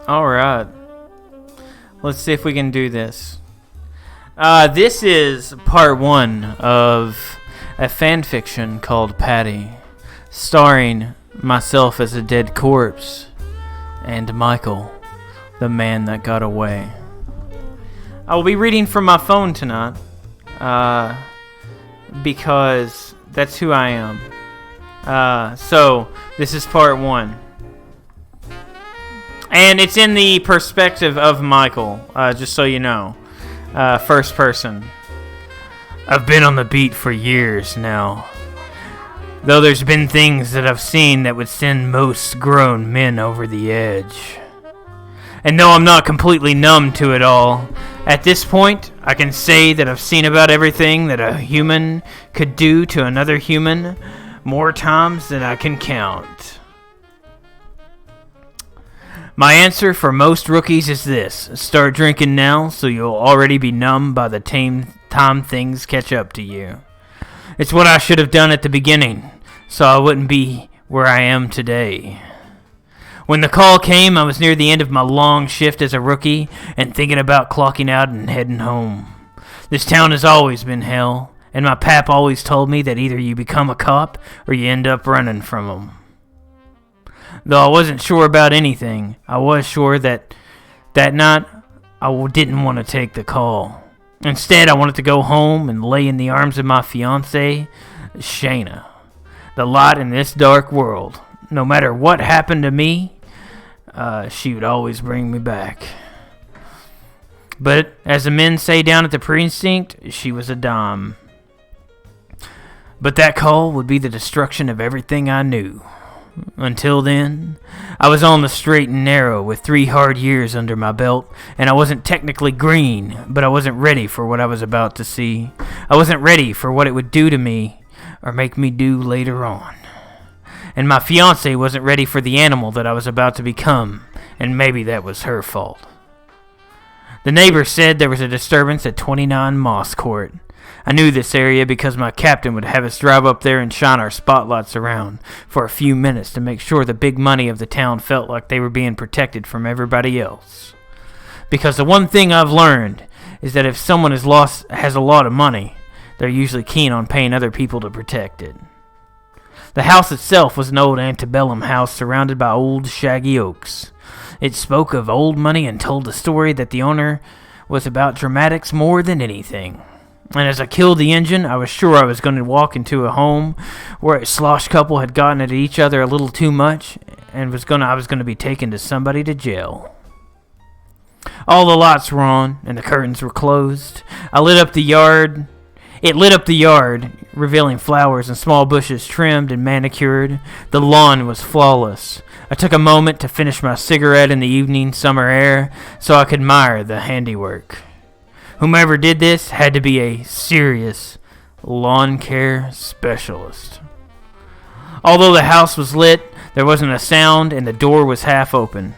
Alright. Let's see if we can do this. This is part 1 of a fanfiction called Patty, starring myself as a dead corpse and Michael, the man that got away. I will be reading from my phone tonight, because that's who I am. So, this is part 1. And it's in the perspective of Michael, just so you know. First person. I've been on the beat for years now. Though there's been things that I've seen that would send most grown men over the edge. And though I'm not completely numb to it all, at this point, I can say that I've seen about everything that a human could do to another human more times than I can count. My answer for most rookies is this: start drinking now so you'll already be numb by the time things catch up to you. It's what I should have done at the beginning, so I wouldn't be where I am today. When the call came, I was near the end of my long shift as a rookie and thinking about clocking out and heading home. This town has always been hell, and my pap always told me that either you become a cop or you end up running from them. Though I wasn't sure about anything, I was sure that night I didn't want to take the call. Instead, I wanted to go home and lay in the arms of my fiancée, Shayna, the light in this dark world. No matter what happened to me, she would always bring me back. But as the men say down at the precinct, she was a dime. But that call would be the destruction of everything I knew. Until then, I was on the straight and narrow with 3 hard years under my belt, and I wasn't technically green, but I wasn't ready for what I was about to see. I wasn't ready for what it would do to me or make me do later on. And my fiancée wasn't ready for the animal that I was about to become, and maybe that was her fault. The neighbors said there was a disturbance at 29 Moss Court. I knew this area because my captain would have us drive up there and shine our spotlights around for a few minutes to make sure the big money of the town felt like they were being protected from everybody else. Because the one thing I've learned is that if someone has a lot of money, they're usually keen on paying other people to protect it. The house itself was an old antebellum house surrounded by old shaggy oaks. It spoke of old money and told the story that the owner was about dramatics more than anything. And as I killed the engine, I was sure I was going to walk into a home where a slosh couple had gotten at each other a little too much, and I was going to be taken to somebody to jail. All the lights were on, and the curtains were closed. It lit up the yard, revealing flowers and small bushes trimmed and manicured. The lawn was flawless. I took a moment to finish my cigarette in the evening summer air so I could admire the handiwork. Whomever did this had to be a serious lawn care specialist. Although the house was lit, there wasn't a sound and the door was half open.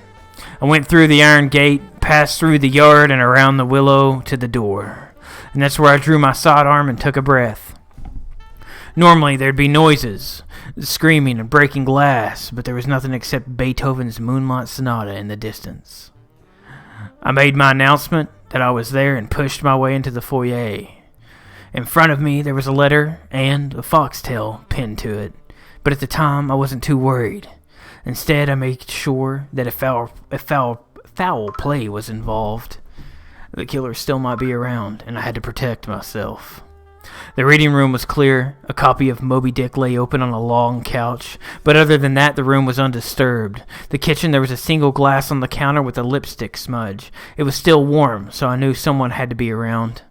I went through the iron gate, passed through the yard and around the willow to the door. And that's where I drew my sidearm and took a breath. Normally there'd be noises, screaming and breaking glass, but there was nothing except Beethoven's Moonlight Sonata in the distance. I made my announcement that I was there and pushed my way into the foyer. In front of me there was a letter and a foxtail pinned to it, but at the time I wasn't too worried. Instead, I made sure that if foul play was involved, the killer still might be around, and I had to protect myself. The reading room was clear. A copy of Moby Dick lay open on a long couch, but other than that, the room was undisturbed. The kitchen, there was a single glass on the counter with a lipstick smudge. It was still warm, so I knew someone had to be around.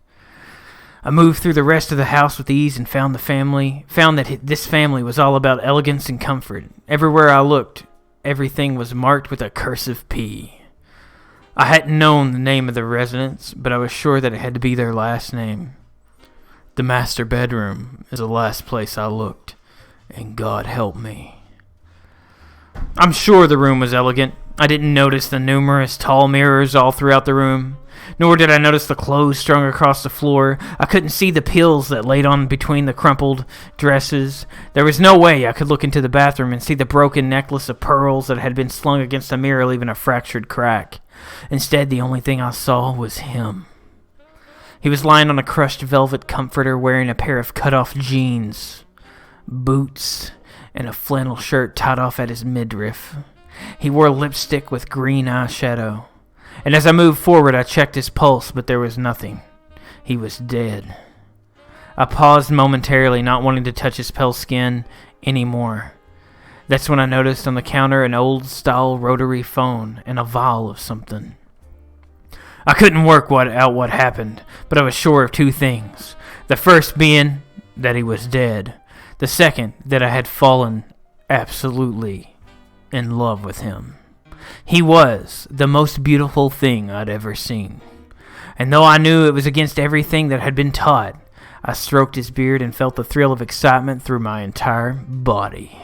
I moved through the rest of the house with ease and found that this family was all about elegance and comfort. Everywhere I looked, everything was marked with a cursive P. I hadn't known the name of the residence, but I was sure that it had to be their last name. The master bedroom is the last place I looked, and God help me. I'm sure the room was elegant. I didn't notice the numerous tall mirrors all throughout the room, nor did I notice the clothes strung across the floor. I couldn't see the pills that laid on between the crumpled dresses. There was no way I could look into the bathroom and see the broken necklace of pearls that had been slung against the mirror, leaving a fractured crack. Instead, the only thing I saw was him. He was lying on a crushed velvet comforter wearing a pair of cut-off jeans, boots, and a flannel shirt tied off at his midriff. He wore lipstick with green eyeshadow. And as I moved forward, I checked his pulse, but there was nothing. He was dead. I paused momentarily, not wanting to touch his pale skin anymore. That's when I noticed on the counter an old-style rotary phone and a vial of something. I couldn't work out what happened, but I was sure of two things. The first being that he was dead. The second, that I had fallen absolutely in love with him. He was the most beautiful thing I'd ever seen. And though I knew it was against everything that had been taught, I stroked his beard and felt the thrill of excitement through my entire body.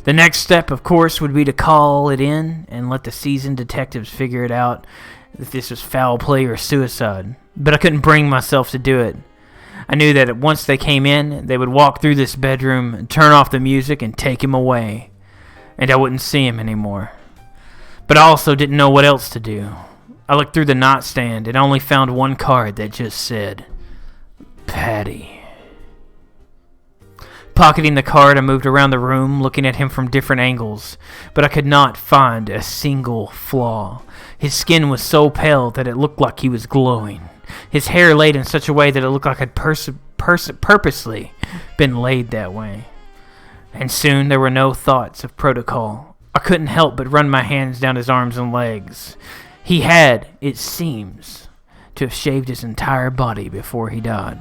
The next step, of course, would be to call it in and let the seasoned detectives figure it out if this was foul play or suicide. But I couldn't bring myself to do it. I knew that once they came in, they would walk through this bedroom and turn off the music and take him away. And I wouldn't see him anymore. But I also didn't know what else to do. I looked through the nightstand and only found one card that just said, Patty. Pocketing the card, I moved around the room, looking at him from different angles, but I could not find a single flaw. His skin was so pale that it looked like he was glowing. His hair laid in such a way that it looked like it had purposely been laid that way. And soon there were no thoughts of protocol. I couldn't help but run my hands down his arms and legs. He had, it seems, to have shaved his entire body before he died.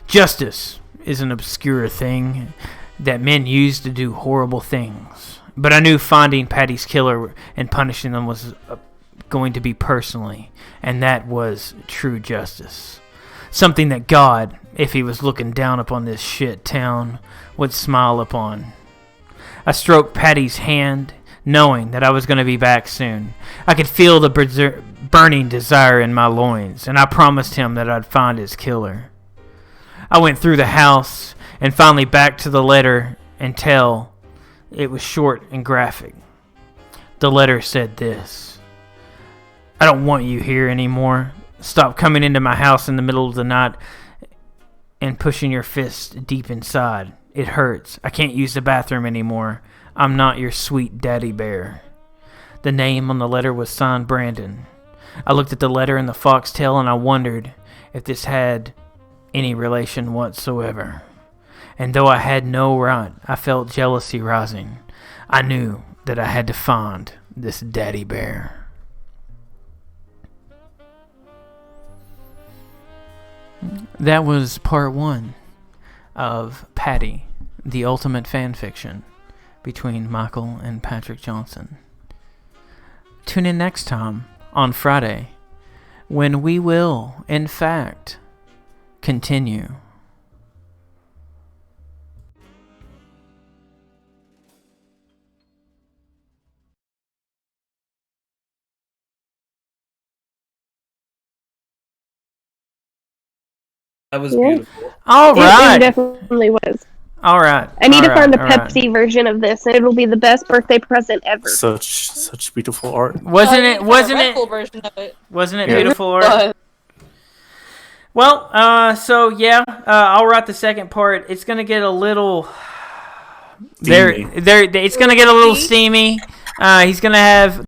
Justice is an obscure thing that men use to do horrible things. But I knew finding Patty's killer and punishing them was going to be personally, and that was true justice. Something that God, if he was looking down upon this shit town, would smile upon. I stroked Patty's hand, knowing that I was going to be back soon. I could feel the burning desire in my loins, and I promised him that I'd find his killer. I went through the house and finally back to the letter and tell. It was short and graphic. The letter said this: I don't want you here anymore. Stop coming into my house in the middle of the night and pushing your fist deep inside. It hurts. I can't use the bathroom anymore. I'm not your sweet daddy bear. The name on the letter was signed Brandon. I looked at the letter and the foxtail and I wondered if this had any relation whatsoever. And though I had no right, I felt jealousy rising. I knew that I had to find this daddy bear. That was part one of Patty, the ultimate fan fiction between Michael and Patrick Johnson. Tune in next time on Friday when we will, in fact, continue. That was beautiful. All right. It definitely was. All right. I need to find the Pepsi version of this, and it'll be the best birthday present ever. Such beautiful art. Wasn't it version of it. Wasn't it beautiful art? Well, I'll write the second part. It's gonna get a little Steamy. it's gonna get a little steamy. He's gonna have